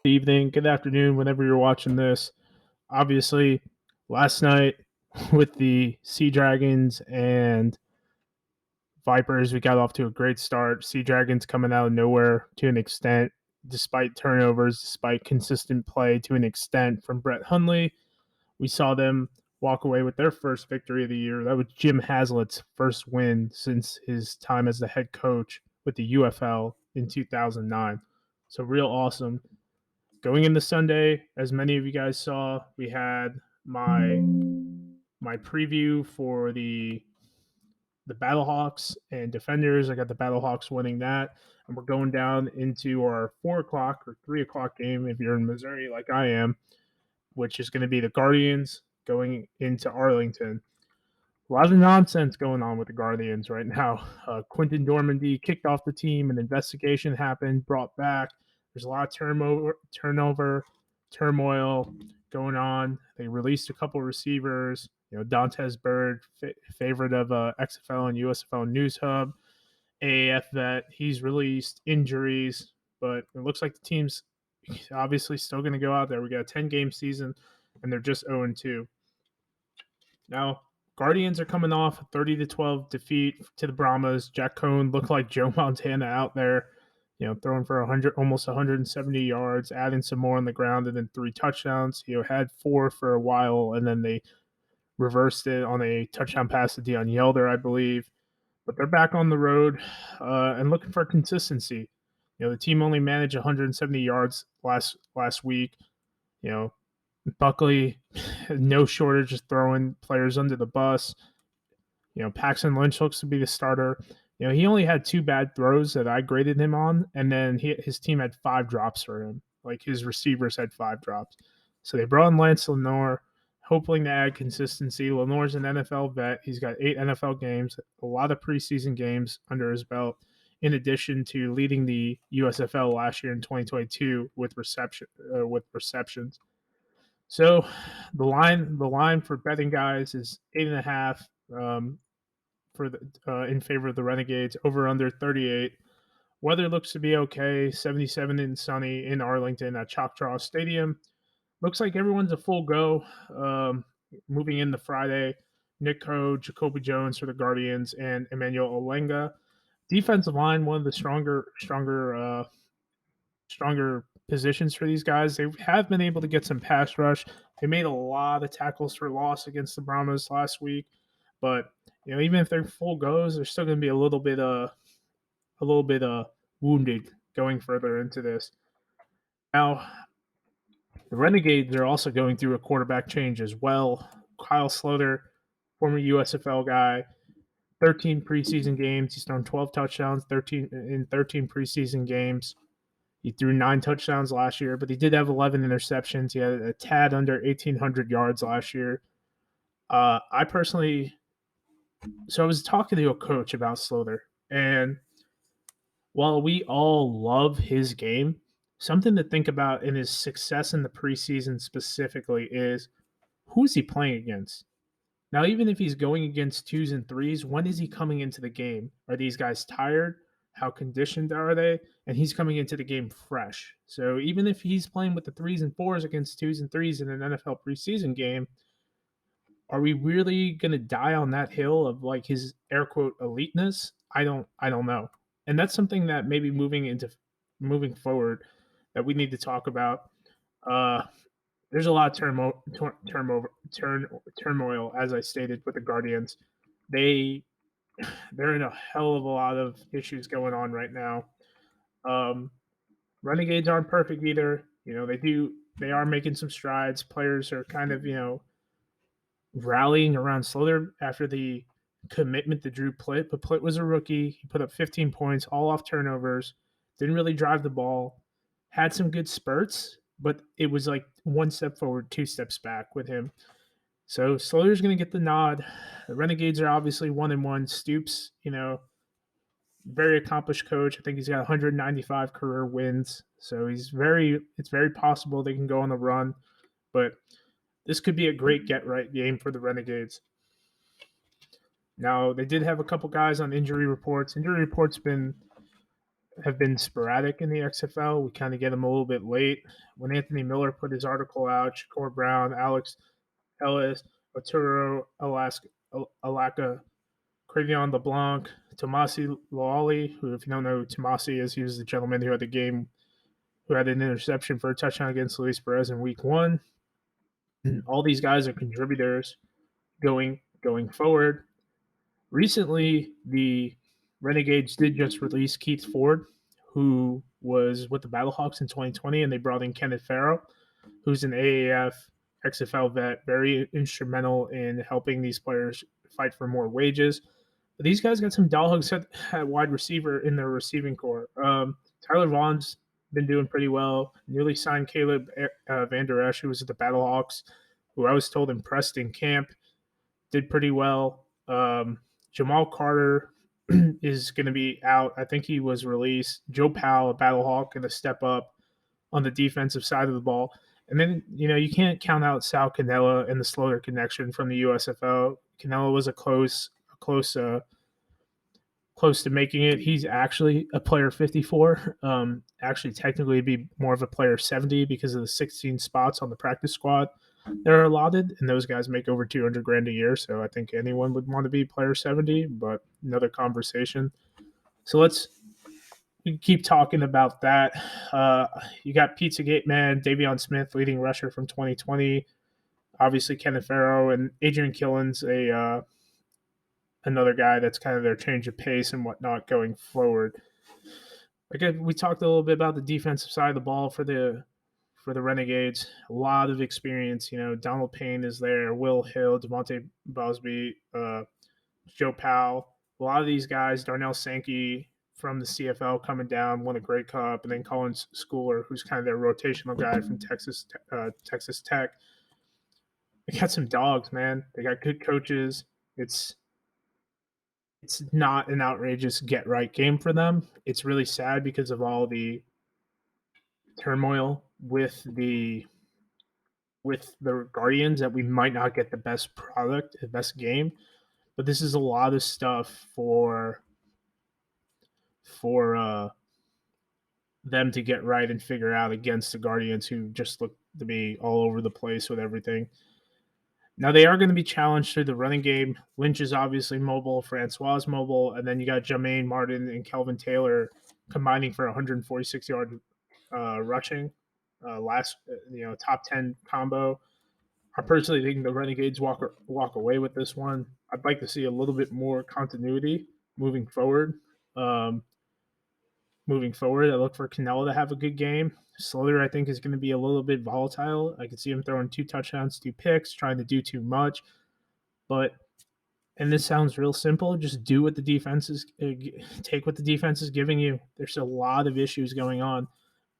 evening, good afternoon, whenever you're watching this. Obviously, last night with the Sea Dragons and Vipers, we got off to a great start. Sea Dragons coming out of nowhere to an extent, despite turnovers, despite consistent play to an extent from Brett Hundley. We saw them walk away with their first victory of the year. That was Jim Haslett's first win since his time as the head coach with the UFL in 2009. So, real awesome. Going into Sunday, as many of you guys saw, we had my preview for the Battlehawks and Defenders. I got the Battlehawks winning that, and we're going down into our 4 o'clock or 3 o'clock game if you're in Missouri, like I am, which is going to be the Guardians going into Arlington. A lot of nonsense going on with the Guardians right now. Quinten Dormady kicked off the team. An investigation happened, brought back. There's a lot of turmoil going on. They released a couple receivers. Dantes Bird, favorite of XFL and USFL News Hub, AAF vet. He's released. Injuries, but it looks like the team's obviously still going to go out there. We got a 10-game season, and they're just 0-2. Now, Guardians are coming off a 30-12 defeat to the Brahmas. Jack Cohn looked like Joe Montana out there, throwing for almost 170 yards, adding some more on the ground, and then 3 touchdowns. Had 4 for a while, and then they reversed it on a touchdown pass to Deion Yelder, I believe. But they're back on the road and looking for consistency. The team only managed 170 yards last week. Buckley, no shortage of throwing players under the bus. Paxton Lynch looks to be the starter. He only had 2 bad throws that I graded him on, and then his team had 5 drops for him. Like his receivers had 5 drops. So they brought in Lance Lenoir, hoping to add consistency. Lenoir's an NFL vet. He's got 8 NFL games, a lot of preseason games under his belt, in addition to leading the USFL last year in 2022 with receptions. So the line for betting guys is 8.5 for in favor of the Renegades. Over under 38. Weather looks to be okay. 77 and sunny in Arlington at Choctaw Stadium. Looks like everyone's a full go. Moving into Friday, Nick Coe, Jacoby Jones for the Guardians, and Emmanuel Olenga. Defensive line, one of the stronger positions for these guys. They have been able to get some pass rush. They made a lot of tackles for loss against the Brahmas last week, but even if they're full goes, they're still going to be a little bit wounded going further into this. Now, the Renegades are also going through a quarterback change as well. Kyle Sloter, former USFL guy, 13 preseason games. He's thrown 12 touchdowns, 13 preseason games. He threw 9 touchdowns last year, but he did have 11 interceptions. He had a tad under 1,800 yards last year. I was talking to a coach about Slother, and while we all love his game, something to think about in his success in the preseason specifically is who is he playing against? Now, even if he's going against 2s and 3s, when is he coming into the game? Are these guys tired? How conditioned are they? And he's coming into the game fresh. So even if he's playing with the 3s and 4s against 2s and 3s in an NFL preseason game, are we really going to die on that hill of like his air quote eliteness? I don't know. And that's something that maybe moving forward that we need to talk about. There's a lot of turmoil, as I stated, with the Guardians. They're in a hell of a lot of issues going on right now. Renegades aren't perfect either. They are making some strides. Players are kind of rallying around Slother after the commitment to Drew Plitt, but Plitt was a rookie. He put up 15 points, all off turnovers. Didn't really drive the ball. Had some good spurts, but it was like 1 step forward, 2 steps back with him. So Slother's going to get the nod. The Renegades are obviously 1-1. Stoops, very accomplished coach. I think he's got 195 career wins. So it's very possible they can go on the run. But this could be a great get-right game for the Renegades. Now, they did have a couple guys on injury reports. Injury reports been have been sporadic in the XFL. We kind of get them a little bit late. When Anthony Miller put his article out, Shakur Brown, Alex Ellis, Arturo Alaka, Cravion LeBlanc, Tomasi Loali, who, if you don't know who Tomasi is, he was the gentleman who had the game, who had an interception for a touchdown against Luis Perez in week one. And all these guys are contributors going forward. Recently, the Renegades did just release Keith Ford, who was with the Battlehawks in 2020, and they brought in Kenneth Farrow, who's an AAF XFL vet, very instrumental in helping these players fight for more wages. But these guys got some dogs at wide receiver in their receiving core. Tyler Vaughn's been doing pretty well. Newly signed Caleb Van Der Esch, who was at the Battlehawks, who I was told impressed in camp, did pretty well. Jamal Carter is going to be out. I think he was released. Joe Powell, a Battlehawk, going to step up on the defensive side of the ball. And then, you can't count out Sal Canella and the Slaughter connection from the USFL. Canella was close to making it. He's actually a player 54. Actually, technically, be more of a player 70 because of the 16 spots on the practice squad that are allotted, and those guys make over 200 grand a year. So I think anyone would want to be player 70, but another conversation. So let's keep talking about that. You got Pizzagate Man, Davion Smith, leading rusher from 2020. Obviously, Kenneth Farrow and Adrian Killen's another guy that's kind of their change of pace and whatnot going forward. Again, we talked a little bit about the defensive side of the ball for the Renegades. A lot of experience. Donald Payne is there, Will Hill, Devontae Bosby, Joe Powell. A lot of these guys, Darnell Sankey from the CFL coming down, won a Grey Cup, and then Colin Schooler, who's kind of their rotational guy from Texas Tech. They got some dogs, man. They got good coaches. It's not an outrageous get right game for them. It's really sad because of all the turmoil with the Guardians that we might not get the best product, the best game. But this is a lot of stuff for them to get right and figure out against the Guardians, who just look to be all over the place with everything. Now, they are going to be challenged through the running game. Lynch is obviously mobile, Francois is mobile, and then you got Jah-Maine, Martin, and Kelvin Taylor combining for 146-yard rushing. Top 10 combo. I personally think the Renegades walk away with this one. I'd like to see a little bit more continuity moving forward. I look for Canella to have a good game. Slaughter, I think, is going to be a little bit volatile. I could see him throwing 2 touchdowns, 2 picks, trying to do too much. And this sounds real simple, just do what the defense is, take what the defense is giving you. There's a lot of issues going on,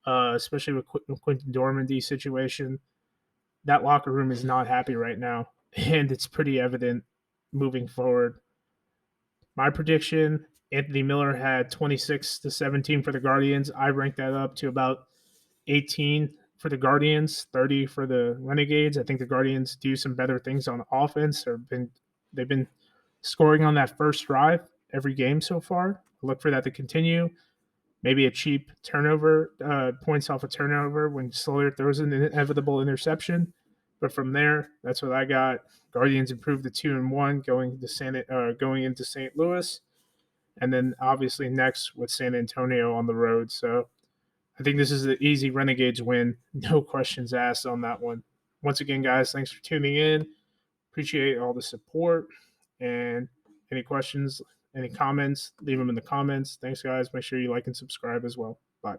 especially with Quinten Dormady situation. That locker room is not happy right now, and it's pretty evident moving forward. My prediction, Anthony Miller had 26 to 17 for the Guardians. I ranked that up to about 18 for the Guardians, 30 for the Renegades. I think the Guardians do some better things on offense. They've been scoring on that first drive every game so far. I look for that to continue. Maybe a cheap turnover, points off a turnover when Slaughter throws an inevitable interception. But from there, that's what I got. Guardians improved to 2-1 going into St. Louis, and then obviously next with San Antonio on the road. So I think this is an easy Renegades win. No questions asked on that one. Once again, guys, thanks for tuning in. Appreciate all the support. And any questions, any comments, leave them in the comments. Thanks, guys. Make sure you like and subscribe as well. Bye.